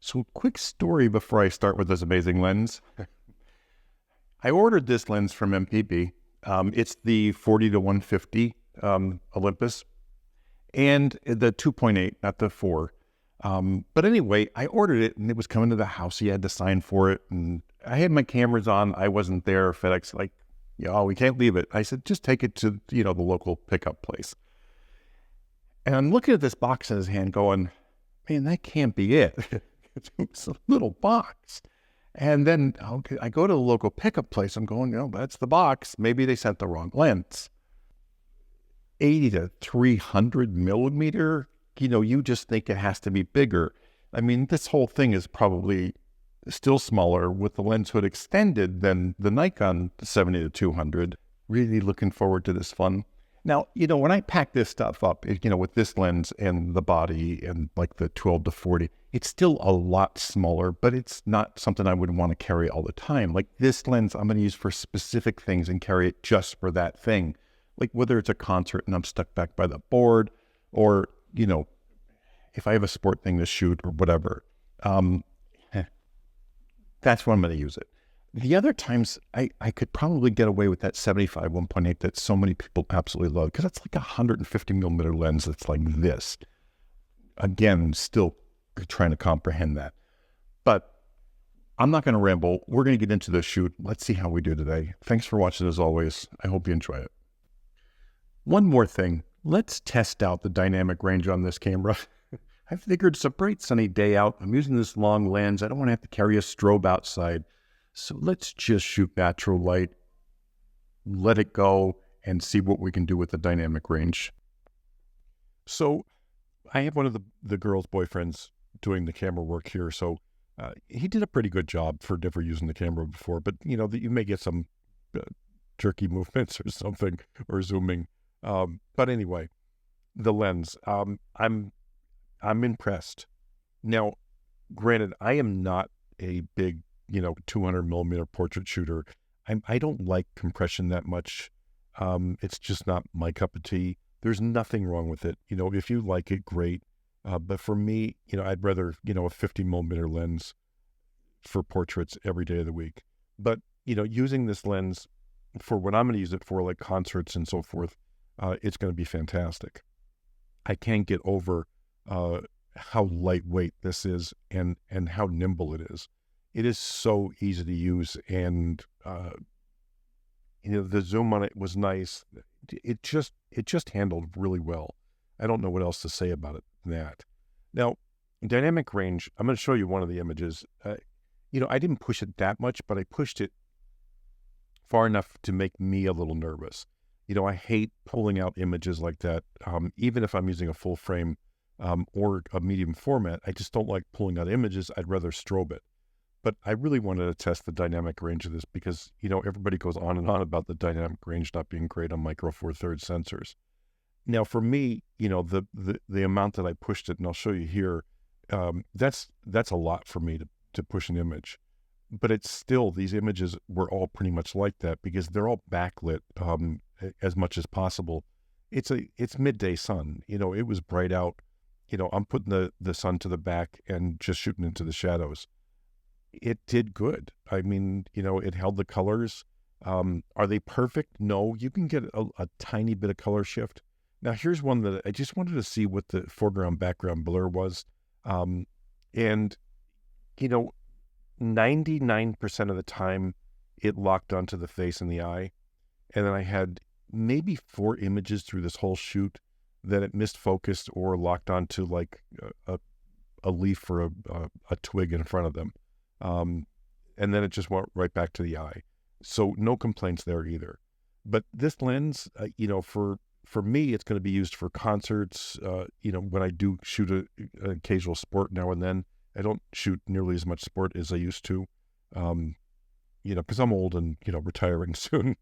So quick story before I start with this amazing lens. I ordered this lens from MPB. It's the 40 to 150 Olympus and the 2.8, not the 4. But anyway, I ordered it and it was coming to the house. He had to sign for it. And I had my cameras on. I wasn't there. FedEx, like, oh, we can't leave it. I said, just take it to, the local pickup place. And I'm looking at this box in his hand going, man, that can't be it. It's a little box. And then I go to the local pickup place. I'm going, that's the box. Maybe they sent the wrong lens. 80 to 300 millimeter, you just think it has to be bigger. I mean, this whole thing is probably still smaller with the lens hood extended than the Nikon 70 to 200. Really looking forward to this fun. Now, when I pack this stuff up, with this lens and the body and like the 12 to 40, it's still a lot smaller, but it's not something I would want to carry all the time. Like this lens, I'm going to use for specific things and carry it just for that thing. Like whether it's a concert and I'm stuck back by the board or, if I have a sport thing to shoot or whatever, that's when I'm going to use it. The other times, I could probably get away with that 75 1.8 that so many people absolutely love, because it's like a 150 millimeter lens that's like this. Again, still trying to comprehend that. But I'm not going to ramble. We're going to get into the shoot. Let's see how we do today. Thanks for watching as always. I hope you enjoy it. One more thing. Let's test out the dynamic range on this camera. I figured it's a bright sunny day out. I'm using this long lens. I don't want to have to carry a strobe outside. So let's just shoot natural light, let it go, and see what we can do with the dynamic range. So I have one of the girl's boyfriends doing the camera work here. So he did a pretty good job for never using the camera before. But, you may get some jerky movements or something, or zooming. But anyway, the lens, I'm impressed. Now, granted, I am not a big 200 millimeter portrait shooter. I don't like compression that much. It's just not my cup of tea. There's nothing wrong with it. If you like it, great. But for me, I'd rather, a 50 millimeter lens for portraits every day of the week. But, using this lens for what I'm going to use it for, like concerts and so forth, it's going to be fantastic. I can't get over how lightweight this is and how nimble it is. It is so easy to use, and the zoom on it was nice. It just handled really well. I don't know what else to say about it than that. Now, dynamic range, I'm going to show you one of the images. I didn't push it that much, but I pushed it far enough to make me a little nervous. I hate pulling out images like that, even if I'm using a full frame or a medium format. I just don't like pulling out images. I'd rather strobe it. But I really wanted to test the dynamic range of this because, everybody goes on and on about the dynamic range not being great on micro four thirds sensors. Now, for me, the amount that I pushed it, and I'll show you here, that's a lot for me to push an image. But it's still, these images were all pretty much like that because they're all backlit as much as possible. It's midday sun. It was bright out. I'm putting the sun to the back and just shooting into the shadows. It did good. I mean, it held the colors. Are they perfect? No, you can get a tiny bit of color shift. Now, here's one that I just wanted to see what the foreground background blur was. And 99% of the time it locked onto the face and the eye. And then I had maybe 4 images through this whole shoot that it missed focused or locked onto like a leaf or a twig in front of them. And then it just went right back to the eye. So no complaints there either. But this lens, for me, it's going to be used for concerts. When I do shoot an occasional sport now and then, I don't shoot nearly as much sport as I used to, because I'm old and, retiring soon,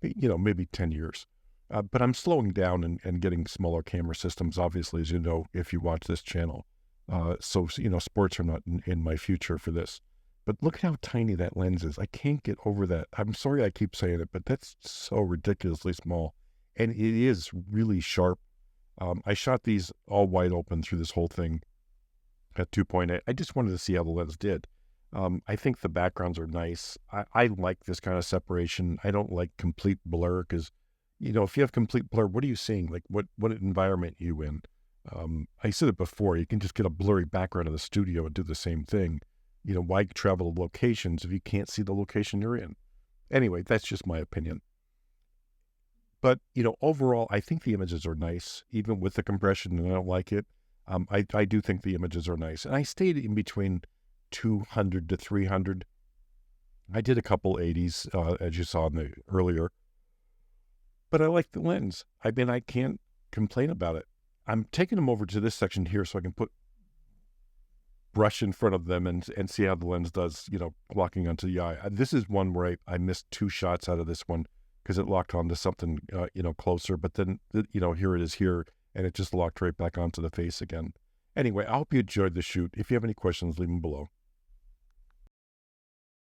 maybe 10 years. But I'm slowing down and getting smaller camera systems, obviously, as you know, if you watch this channel. So sports are not in my future for this. But look at how tiny that lens is. I can't get over that. I'm sorry I keep saying it, but that's so ridiculously small. And it is really sharp. I shot these all wide open through this whole thing. at 2.8. I just wanted to see how the lens did. I think the backgrounds are nice. I like this kind of separation. I don't like complete blur because, if you have complete blur, what are you seeing? Like what environment are you in? I said it before, you can just get a blurry background in the studio and do the same thing. Why travel locations if you can't see the location you're in? Anyway, that's just my opinion. But, overall, I think the images are nice, even with the compression, and I don't like it. I do think the images are nice. And I stayed in between 200 to 300. I did a couple 80s, as you saw earlier. But I like the lens. I mean, I can't complain about it. I'm taking them over to this section here so I can put brush in front of them and see how the lens does, locking onto the eye. This is one where I missed 2 shots out of this one because it locked onto something, closer. But then, here it is here, and it just locked right back onto the face again. Anyway, I hope you enjoyed the shoot. If you have any questions, leave them below.